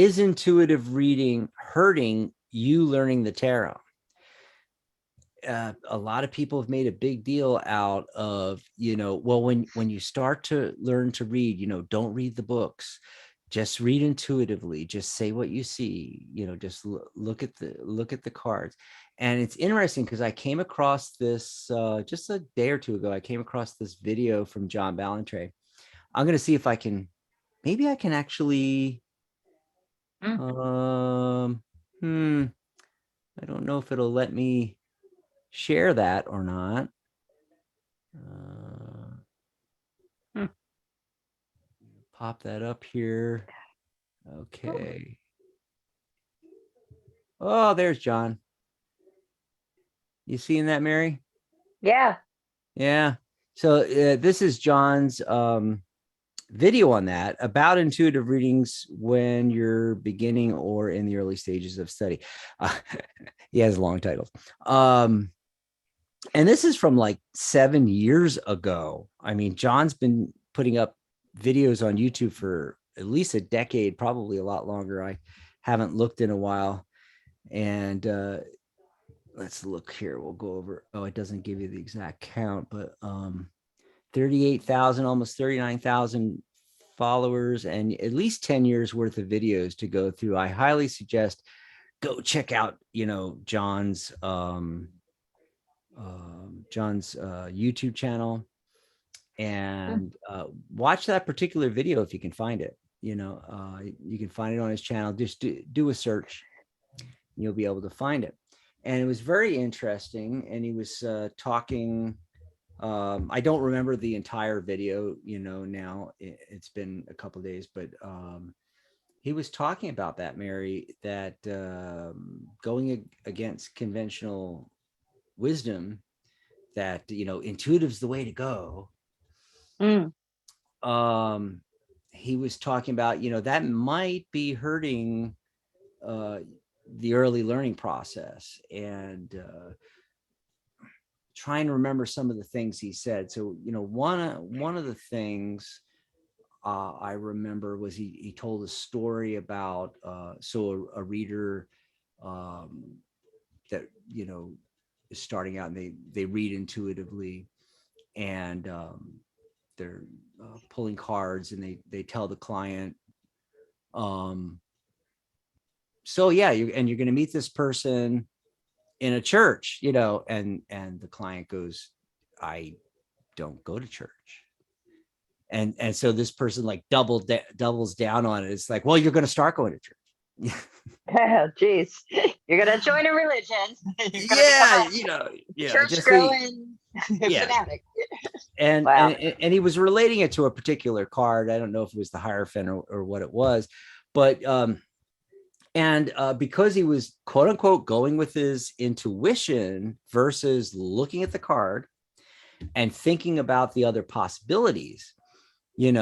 is intuitive reading hurting you learning the tarot? A lot of people have made a big deal out of, well, when you start to learn to read, don't read the books, just read intuitively, just say what you see, just look at the cards. And it's interesting because I came across this just a day or two ago. I came across this video from John Ballantyne. I'm going to see if maybe I can actually, I don't know if it'll let me share that or not. Pop that up here. Okay. Oh, there's John. You seeing that, Mary? Yeah. Yeah. So this is John's video on that, about intuitive readings when you're beginning or in the early stages of study. He has long titles. And this is from like 7 years ago. I mean, John's been putting up videos on YouTube for at least a decade, probably a lot longer. I haven't looked in a while. And let's look here. We'll go over. Oh, it doesn't give you the exact count, but 38,000, almost 39,000 followers, and at least 10 years worth of videos to go through. I highly suggest go check out, John's YouTube channel and watch that particular video if you can find it. You can find it on his channel. Just do a search. You'll be able to find it. And it was very interesting. And he was talking. I don't remember the entire video, now it's been a couple of days, but he was talking about that, Mary, that going against conventional wisdom, that, intuitive's the way to go. He was talking about, that might be hurting the early learning process, and trying to remember some of the things he said. So, one of the things I remember was he told a story about a reader that is starting out, and they read intuitively, and they're pulling cards, and they tell the client, so yeah, you're going to meet this person in a church, and the client goes, I don't go to church. And so this person like doubles down on it. It's like, well, you're going to start going to church. Geez, you're going to join a religion. Church just growing fanatic. And, wow. and he was relating it to a particular card. I don't know if it was the Hierophant or what it was, but because he was quote unquote going with his intuition versus looking at the card and thinking about the other possibilities, he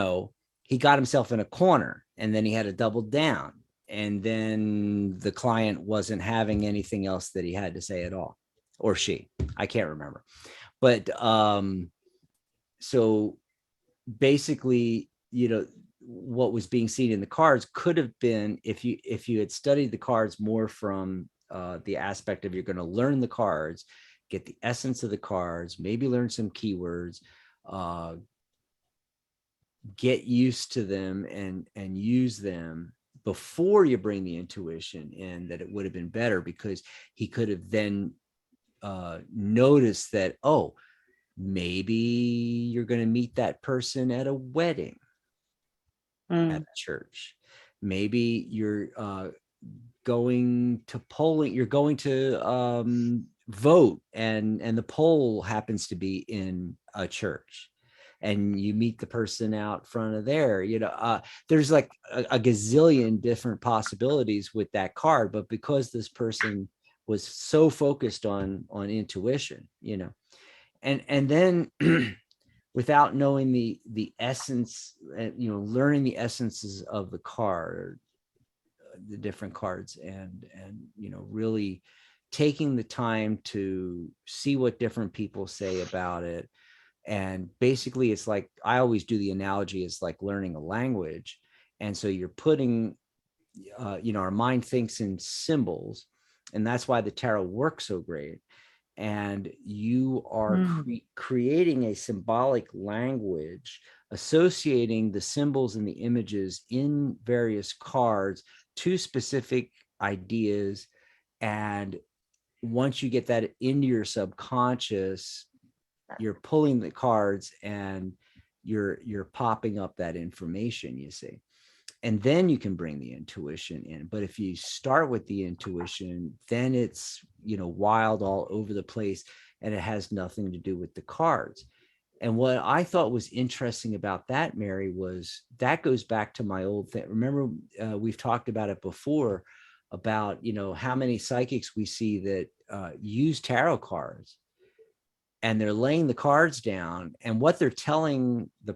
got himself in a corner, and then he had to double down, and then the client wasn't having anything else that he had to say at all, or she, I can't remember. But so basically, what was being seen in the cards could have been, if you had studied the cards more from the aspect of, you're going to learn the cards, get the essence of the cards, maybe learn some keywords, get used to them and use them before you bring the intuition in, that it would have been better, because he could have then noticed that, oh, maybe you're going to meet that person at a wedding, at a church. Maybe you're going to polling, you're going to vote, and the poll happens to be in a church, and you meet the person out front of there. There's like a gazillion different possibilities with that card, but because this person was so focused on intuition, and then without knowing the essence, learning the essences of the card, the different cards, and really taking the time to see what different people say about it. And basically, it's like, I always do the analogy, it's like learning a language. And so you're putting our mind thinks in symbols, and that's why the tarot works so great. And you are creating a symbolic language associating the symbols and the images in various cards to specific ideas. And once you get that into your subconscious, you're pulling the cards and you're popping up that information, you see. And then you can bring the intuition in. But if you start with the intuition, then it's, wild all over the place, and it has nothing to do with the cards. And what I thought was interesting about that, Mary, was that goes back to my old thing. Remember, we've talked about it before, about, how many psychics we see that use tarot cards, and they're laying the cards down, and what they're telling the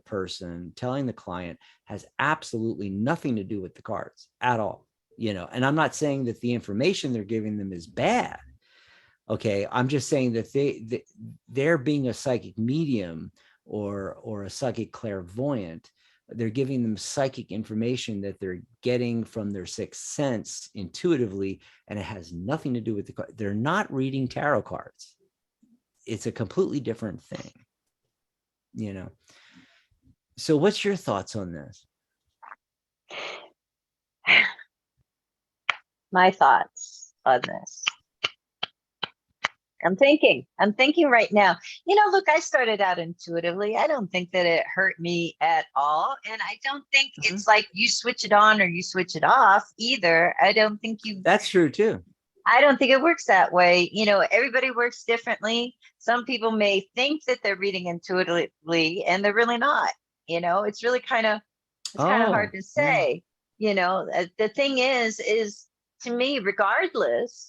client has absolutely nothing to do with the cards at all. And I'm not saying that the information they're giving them is bad. Okay. I'm just saying that they're being a psychic medium or a psychic clairvoyant. They're giving them psychic information that they're getting from their sixth sense intuitively, and it has nothing to do with the card. They're not reading tarot cards. It's a completely different thing, So what's your thoughts on this? My thoughts on this. I'm thinking right now, look, I started out intuitively. I don't think that it hurt me at all. And I don't think it's like you switch it on or you switch it off either. I don't think That's true too. I don't think it works that way. Everybody works differently. Some people may think that they're reading intuitively and they're really not. It's really kind of hard to say. The thing is to me, regardless,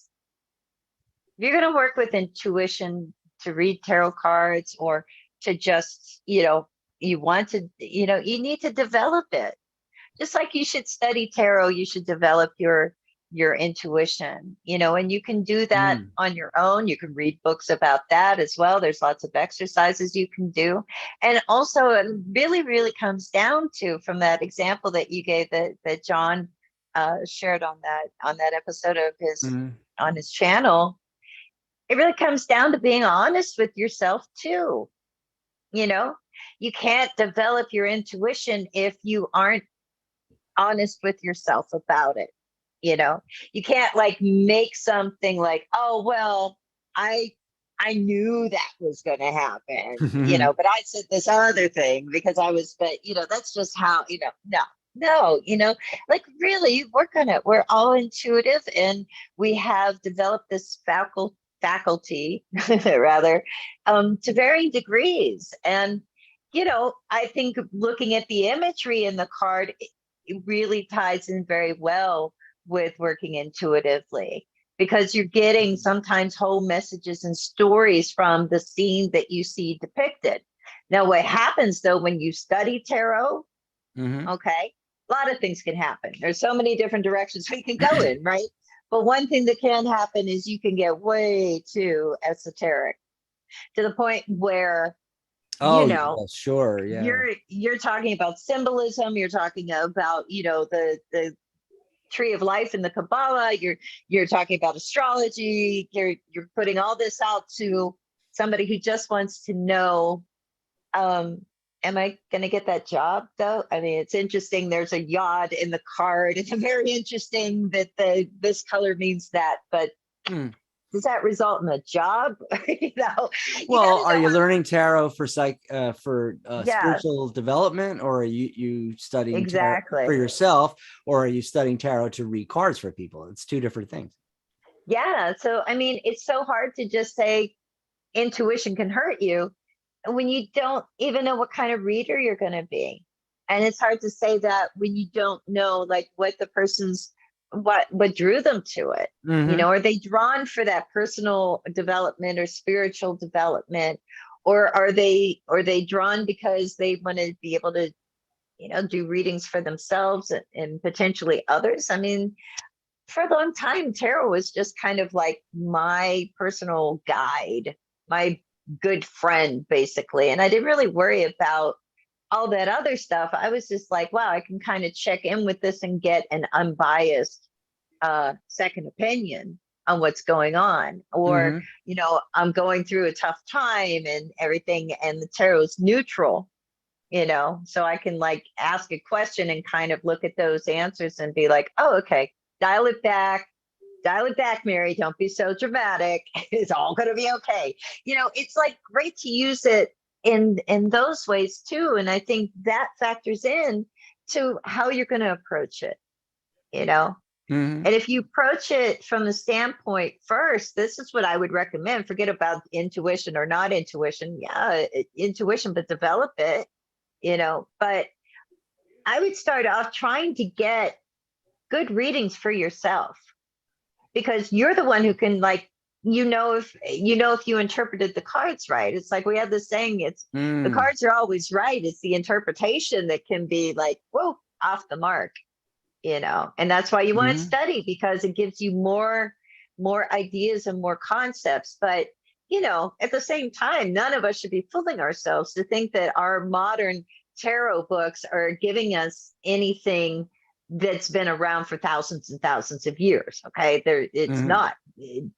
if you're going to work with intuition to read tarot cards, or to just, you want to, you need to develop it. Just like you should study tarot, you should develop your intuition, and you can do that on your own. You can read books about that as well. There's lots of exercises you can do. And also it really, really comes down to, from that example that you gave, that John shared on that episode of his on his channel, it really comes down to being honest with yourself too. You can't develop your intuition if you aren't honest with yourself about it. You can't like make something like, oh, well, I knew that was going to happen, but I said this other thing because that's just how, no, like really, we're all intuitive, and we have developed this faculty rather, to varying degrees. And, I think looking at the imagery in the card, it really ties in very well with working intuitively, because you're getting sometimes whole messages and stories from the scene that you see depicted. Now, what happens though, when you study tarot, okay, a lot of things can happen. There's so many different directions we can go in, right? But one thing that can happen is you can get way too esoteric, to the point where, sure, yeah, you're talking about symbolism. You're talking about, the tree of life in the Kabbalah. You're talking about astrology. You're putting all this out to somebody who just wants to know, am I going to get that job though? I mean, it's interesting. There's a yod in the card. It's very interesting that this color means that, but does that result in a job? Well, are you learning tarot for spiritual development, or are you studying tarot for yourself, or are you studying tarot to read cards for people? It's two different things. Yeah. So, I mean, it's so hard to just say intuition can hurt you when you don't even know what kind of reader you're going to be. And it's hard to say that when you don't know like what the person's, what drew them to it. Are they drawn for that personal development or spiritual development, or are they drawn because they want to be able to do readings for themselves and potentially others? I mean, for a long time, tarot was just kind of like my personal guide, my good friend, basically, and I didn't really worry about all that other stuff, I was just like, wow, I can kind of check in with this and get an unbiased second opinion on what's going on. Or, Mm-hmm. I'm going through a tough time and everything, and the tarot's neutral, so I can like ask a question and kind of look at those answers and be like, oh, okay, dial it back. Dial it back, Mary. Don't be so dramatic. It's all going to be okay. It's like great to use it in those ways too. And I think that factors in to how you're going to approach it, Mm-hmm. And if you approach it from the standpoint first, this is what I would recommend. Forget about intuition or not intuition. Yeah, intuition, but develop it, But I would start off trying to get good readings for yourself, because you're the one who can, like, if you interpreted the cards right. It's like we have this saying, it's the Mm. cards are always right. It's the interpretation that can be like, whoa, off the mark, and that's why you want to Mm-hmm. study, because it gives you more ideas and more concepts. But at the same time, none of us should be fooling ourselves to think that our modern tarot books are giving us anything that's been around for thousands and thousands of years. Okay, it's Mm-hmm. not.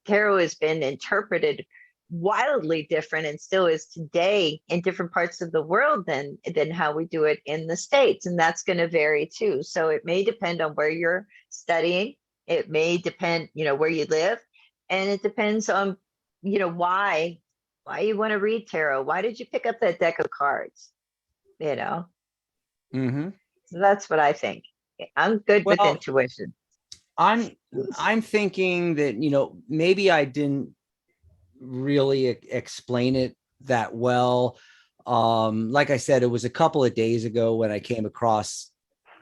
Tarot has been interpreted wildly different and still is today in different parts of the world than how we do it in the States, and that's going to vary too. So it may depend on where you're studying. It may depend, where you live, and it depends on, why you want to read tarot. Why did you pick up that deck of cards? you know Mm-hmm. so that's what I think. I'm good with Well, intuition. I'm I'm thinking that, maybe I didn't really explain it that well. Like I said, it was a couple of days ago when I came across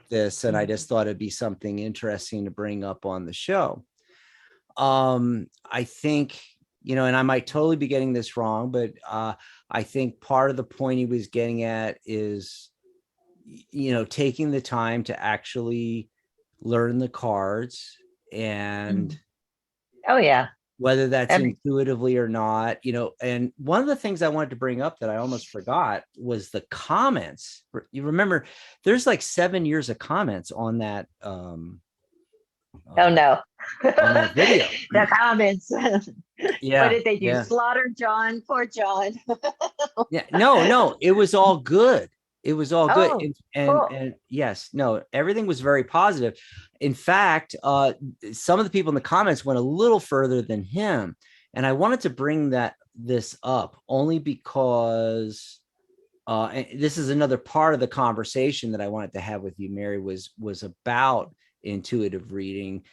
this, and I just thought it'd be something interesting to bring up on the show. I think, and I might totally be getting this wrong, but I think part of the point he was getting at is, taking the time to actually learn the cards, and Oh yeah. whether that's Every intuitively or not, and one of the things I wanted to bring up that I almost forgot was the comments. You remember there's like 7 years of comments on that, Oh uh, no. on that video. The comments. What Yeah, did they do? yeah, Slaughter John? Poor John. yeah. No, it was all good. It was all good. Oh, And cool. yes, no, everything was very positive. In fact, some of the people in the comments went a little further than him. And I wanted to bring this up only because and this is another part of the conversation that I wanted to have with you, Mary, was about intuitive reading.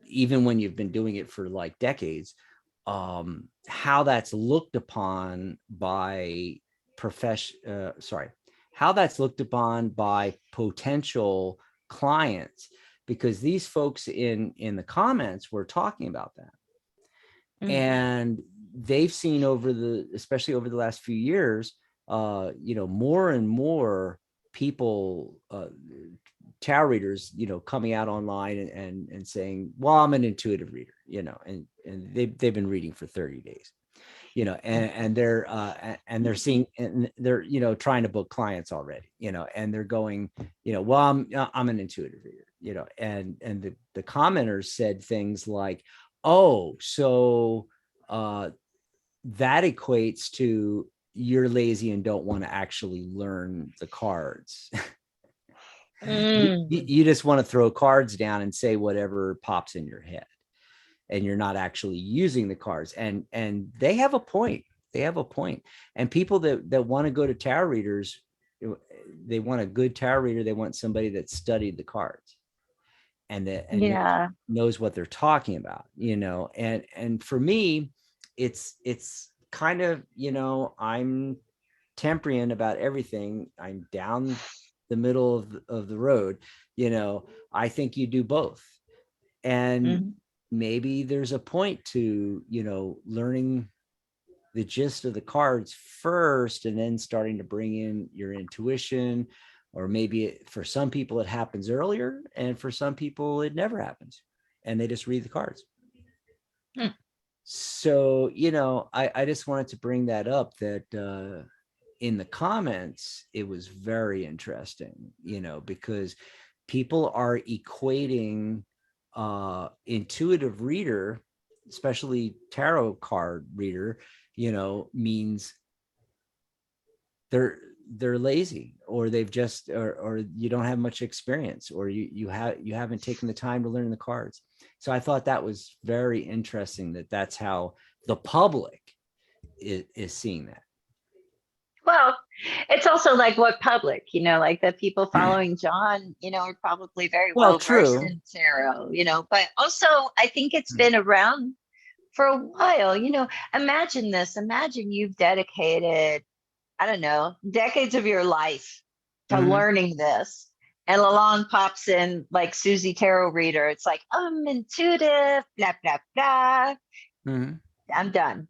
Even when you've been doing it for like decades, how that's looked upon by how that's looked upon by potential clients, because these folks in the comments were talking about that. Mm. And they've seen especially over the last few years, more and more people, tarot readers, coming out online and saying, well, I'm an intuitive reader, and they've been reading for 30 days, and they're seeing, and they're, trying to book clients already, and they're going, well, I'm an intuitive reader, and the commenters said things like, oh, so that equates to you're lazy and don't want to actually learn the cards. Mm. You just want to throw cards down and say whatever pops in your head, and you're not actually using the cards. And they have a point. And people that want to go to tarot readers, they want a good tarot reader. They want somebody that studied the cards and Yeah. knows what they're talking about, and for me, it's kind of, I'm temperate about everything. I'm down the middle of the road. I think you do both. And Mhm. maybe there's a point to, learning the gist of the cards first, and then starting to bring in your intuition. Or maybe for some people it happens earlier, and for some people it never happens, and they just read the cards. Hmm. So, I just wanted to bring that up, that in the comments, it was very interesting, because people are equating intuitive reader, especially tarot card reader, means they're lazy, or they've just, or you don't have much experience, or you haven't taken the time to learn the cards. So I thought that was very interesting, that's how the public is seeing that. Well, it's also like what public, like the people following John, are probably very well versed in tarot, but also I think it's been around for a while. Imagine this. Imagine you've dedicated, I don't know, decades of your life to learning this. And along pops in like Susie Tarot Reader. It's like, I'm intuitive, blah, blah, blah. I'm done.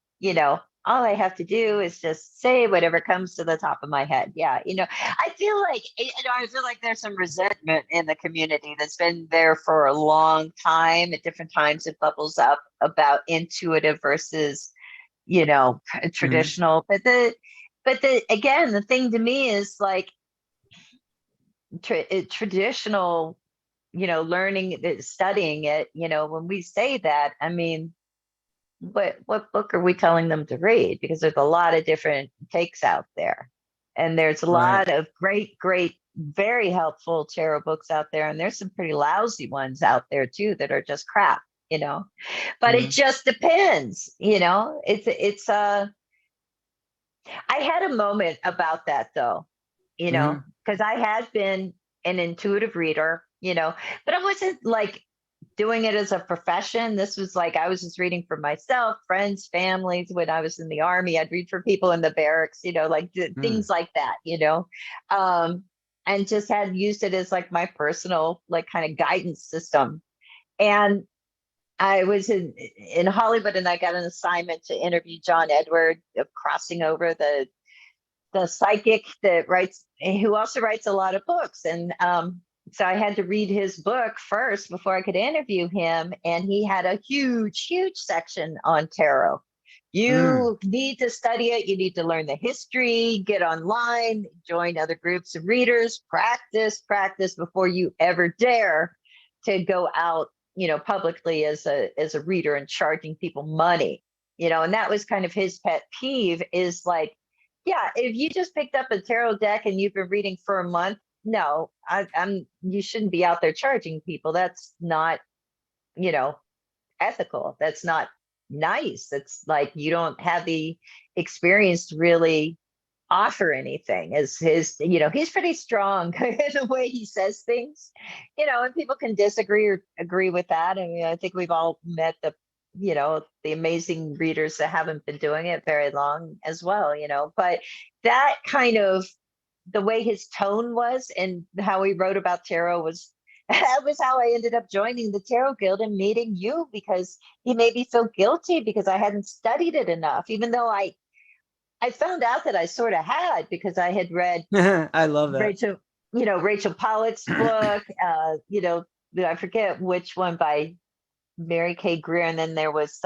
All I have to do is just say whatever comes to the top of my head. Yeah. I feel like there's some resentment in the community that's been there for a long time. At different times it bubbles up about intuitive versus, traditional. But again, the thing to me is like traditional, learning, studying it, when we say that, I mean, what book are we telling them to read? Because there's a lot of different takes out there, and there's a lot of great, very helpful tarot books out there, and there's some pretty lousy ones out there too that are just crap, but it just depends. I had a moment about that though, because I had been an intuitive reader, but I wasn't like doing it as a profession. This was like, I was just reading for myself, friends, families. When I was in the Army, I'd read for people in the barracks, like things like that, and just had used it as like my personal, like kind of guidance system. And I was in Hollywood, and I got an assignment to interview John Edward, of crossing over the psychic that writes, who also writes a lot of books. And so I had to read his book first before I could interview him. And he had a huge, huge section on tarot. You need to study it. You need to learn the history, get online, join other groups of readers, practice before you ever dare to go out, publicly as a reader and charging people money, and that was kind of his pet peeve, is like, yeah, if you just picked up a tarot deck and you've been reading for a month, no, you shouldn't be out there charging people. That's not, ethical. That's not nice. It's like, you don't have the experience to really offer anything. As his, he's pretty strong in the way he says things, and people can disagree or agree with that. I mean, I think we've all met the amazing readers that haven't been doing it very long as well, but that kind of, the way his tone was and how he wrote about tarot was, that was how I ended up joining the Tarot Guild and meeting you, because he made me feel guilty because I hadn't studied it enough, even though I found out that I sort of had, because I had read I love that. Rachel Pollitt's book, I forget which one, by Mary Kay Greer. And then there was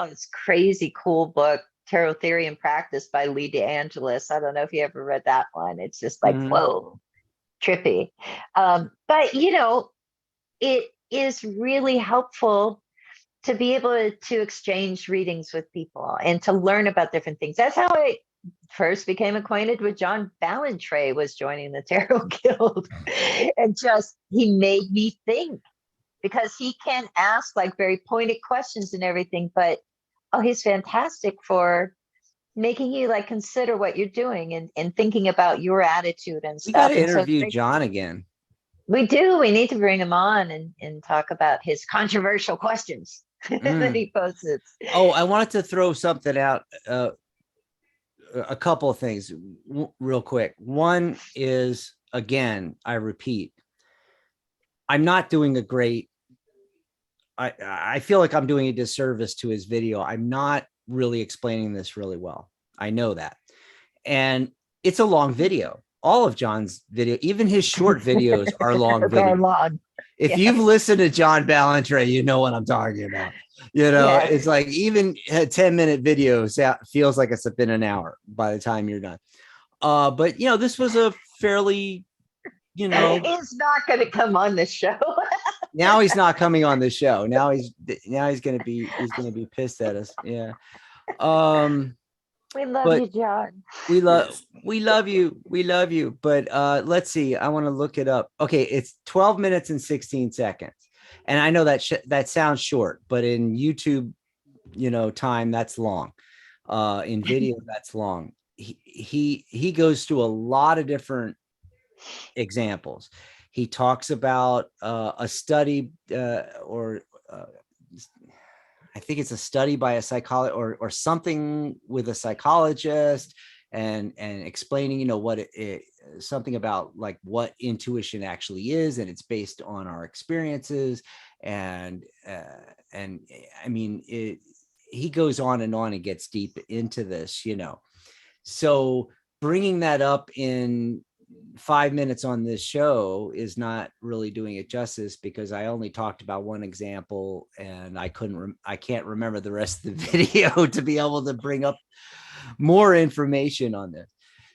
this crazy cool book, Tarot Theory and Practice by Lee DeAngelis. I don't know if you ever read that one. It's just like, whoa, trippy. But it is really helpful to be able to exchange readings with people and to learn about different things. That's how I first became acquainted with John Ballantrae, was joining the Tarot Guild. And just, he made me think, because he can ask like very pointed questions and everything, but he's fantastic for making you like consider what you're doing and thinking about your attitude and stuff. We got to interview John again. We do. We need to bring him on and talk about his controversial questions that he poses. Oh, I wanted to throw something out. A couple of things real quick. One is, again, I repeat, I'm not doing a great, I feel like I'm doing a disservice to his video. I'm not really explaining this really well. I know that. And it's a long video. All of John's video, even his short videos are long videos. If you've listened to John Ballantrae, you know what I'm talking about. It's like even a 10-minute video feels like it's been an hour by the time you're done. But this was a fairly, He's not going to come on the show. now he's not coming on the show. Now he's gonna be pissed at us. Yeah. We love But you, John. we love you. But let's see. I want to look it up. Okay, it's 12 minutes and 16 seconds. And I know that that sounds short, but in YouTube, time, that's long. In video, that's long. He goes through a lot of different examples. He talks about a study or I think it's a study by a psychologist or something with a psychologist, and explaining, what something about like what intuition actually is, and it's based on our experiences, and I mean, he goes on and gets deep into this, So bringing that up in 5 minutes on this show is not really doing it justice, because I only talked about one example, and I can't remember the rest of the video to be able to bring up more information on this.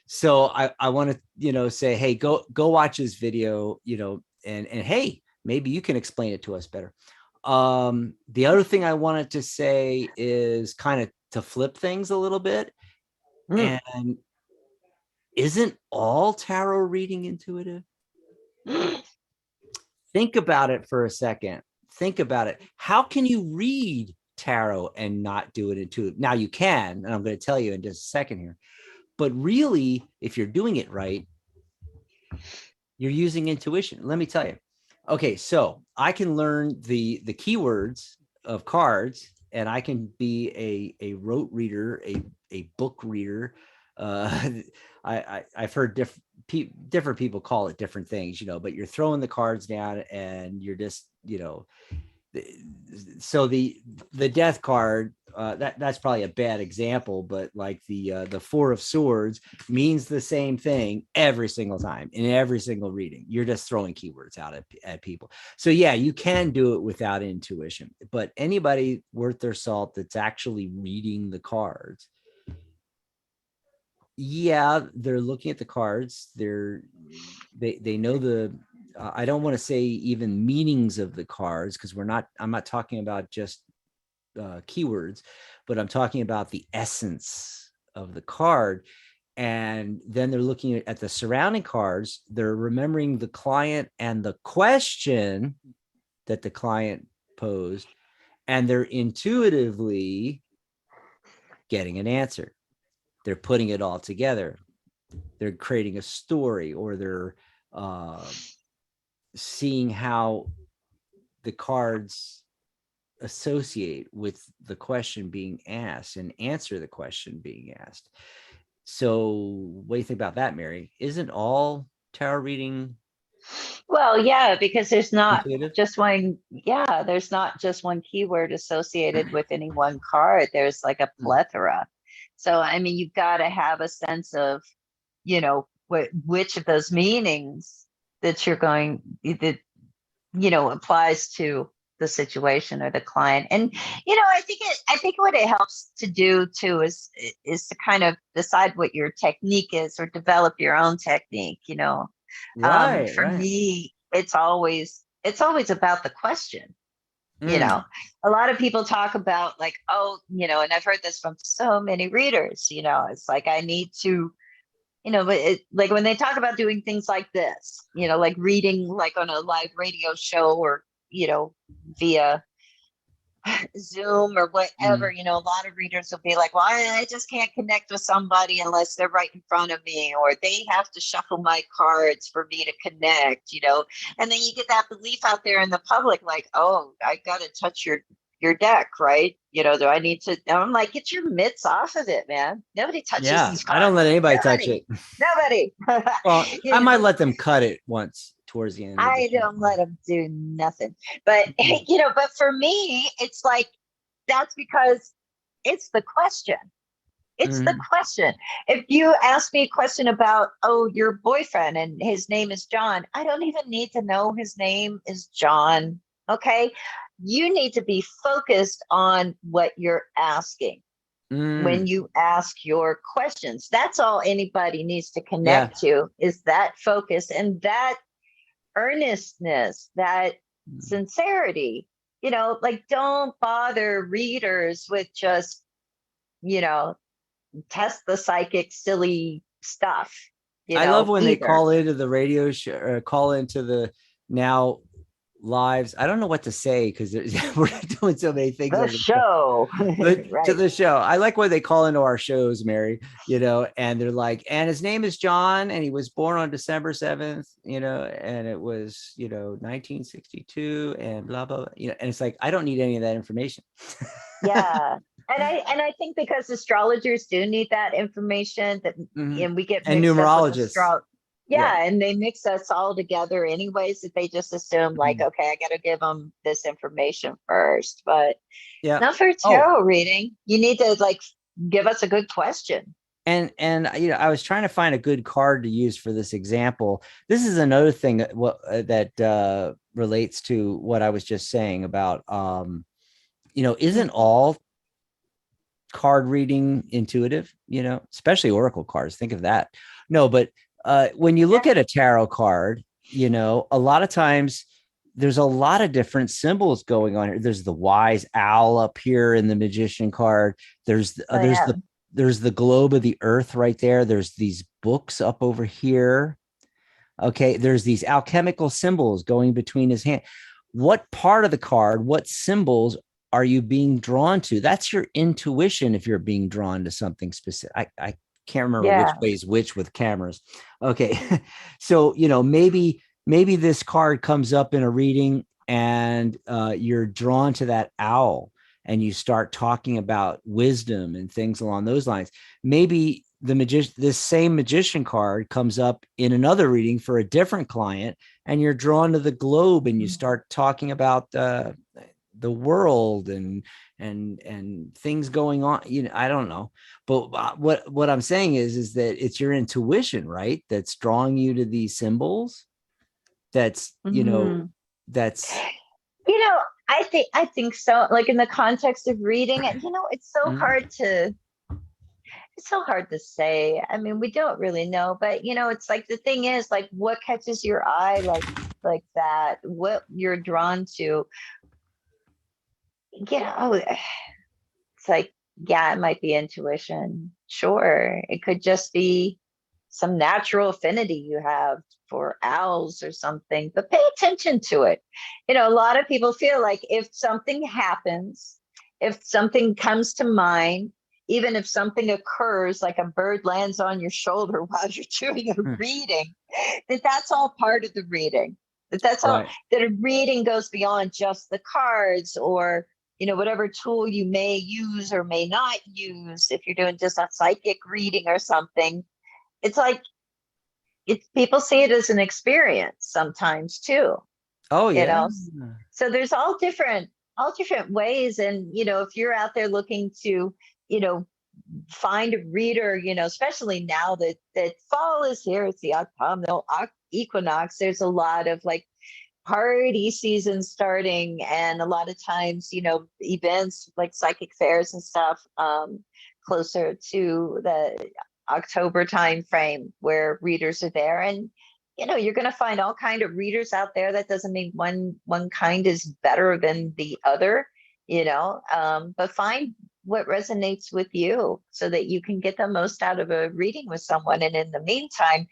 So I want to, say, hey, go watch this video, and hey, maybe you can explain it to us better. The other thing I wanted to say is kind of to flip things a little bit. And isn't all tarot reading intuitive? Think about it for a second. Think about it. How can you read tarot and not do it intuitive? Now you can, and I'm going to tell you in just a second here. But really, if you're doing it right, you're using intuition. Let me tell you. Okay, so I can learn the keywords of cards, and I can be a rote reader, a book reader. I've heard different people call it different things, but you're throwing the cards down and you're just, so the death card, that's probably a bad example, but like the 4 of Swords means the same thing every single time in every single reading. You're just throwing keywords out at people. So yeah, you can do it without intuition, but anybody worth their salt that's actually reading the cards, yeah, they're looking at the cards. They know the I don't want to say even meanings of the cards, because I'm not talking about just keywords, but I'm talking about the essence of the card. And then they're looking at the surrounding cards. They're remembering the client and the question that the client posed, and they're intuitively getting an answer. They're putting it all together. They're creating a story, or they're seeing how the cards associate with the question being asked and answer the question being asked. So what do you think about that, Mary? Isn't all tarot reading Well, yeah, because there's not intuitive? just one, yeah, there's not just one keyword associated with any one card. There's like a plethora. So, I mean, you've got to have a sense of, which of those meanings that you're going, that, applies to the situation or the client. And, I think what it helps to do too is to kind of decide what your technique is, or develop your own technique, Right, for right. me, it's always about the question. A lot of people talk about like, oh, and I've heard this from so many readers, it's like, I need to, but like when they talk about doing things like this, like reading like on a live radio show, or, via Zoom or whatever, a lot of readers will be like, well, I just can't connect with somebody unless they're right in front of me, or they have to shuffle my cards for me to connect, and then you get that belief out there in the public, like, oh, I got to touch your deck, right? Do I need to? And I'm like, get your mitts off of it, man. Nobody touches Yeah, these I don't cards. let anybody touch it. Nobody. Well, I might let them cut it once towards the end of the I don't let them do nothing. But, but for me, it's like, that's because it's the question. It's the question. If you ask me a question about, oh, your boyfriend and his name is John, I don't even need to know his name is John. Okay. You need to be focused on what you're asking. when you ask your questions. That's all anybody needs to Yeah. connect to, is that focus and that earnestness, that sincerity. Like, don't bother readers with just, test the psychic silly stuff, I love when they either. call into the radio show or call into the now lives. I don't know what to say because we're doing so many things The on the show. show. But to Right. the show, I like when they call into our shows, Mary, and they're like, and his name is John, and he was born on December 7th, and it was, 1962, and blah, blah, blah, and it's like, I don't need any of that information. Yeah. And I think because astrologers do need that information, that Mhm. and we get And mixed up with numerologists. Yeah. yeah, and they mix us all together anyways, that they just assume like, Mhm. okay, I got to give them this information first. But Yeah. not for Oh, tarot reading. You need to like give us a good question. and I was trying to find a good card to use for this example. This is another thing that relates to what I was just saying about isn't all card reading intuitive, especially oracle cards. Think of that. No, but when you look Yeah. at a tarot card, a lot of times there's a lot of different symbols going on here. There's the wise owl up here in the magician card. There's Oh, there's yeah. the globe of the earth right there. There's these books up over here. Okay, there's these alchemical symbols going between his hand. What part of the card, what symbols are you being drawn to? That's your intuition if you're being drawn to something specific. I can't remember which Yeah. way is which with cameras. Okay. So, maybe this card comes up in a reading and you're drawn to that owl and you start talking about wisdom and things along those lines. Maybe this same magician card comes up in another reading for a different client and you're drawn to the globe and you start talking about the world and things going on. I don't know, but what I'm saying is that it's your intuition, right, that's drawing you to these symbols. That's Mhm. that's You know, I think so. Like in the context of reading, and Mhm. it's so hard to say. I mean, we don't really know, but it's like the thing is like what catches your eye, like that, what you're drawn to. It's like, yeah, it might be intuition. Sure. It could just be some natural affinity you have for owls or something, but pay attention to it. A lot of people feel like if something happens, if something comes to mind, even if something occurs, like a bird lands on your shoulder while you're doing a reading, that's all part of the reading. That's all, Right. that a reading goes beyond just the cards, or whatever tool you may use or may not use. If you're doing just a psychic reading or something, it's like people see it as an experience sometimes too, Oh you yeah. know. So there's all different ways. And if you're out there looking to, you know, find a reader, especially now that fall is here, it's the autumnal equinox. There's a lot of like party season starting, and a lot of times events like psychic fairs and stuff, closer to the October time frame, where readers are there. And you're going to find all kind of readers out there. That doesn't mean one kind is better than the other, but find what resonates with you so that you can get the most out of a reading with someone. And in the meantime,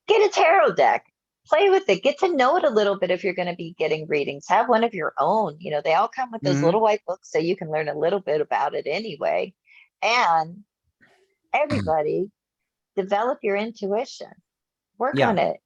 get a tarot deck, play with it, get to know it a little bit. If you're going to be getting readings, have one of your own. They all come with those Mhm. little white books, so you can learn a little bit about it anyway. And everybody, develop your intuition, work Yeah. on it.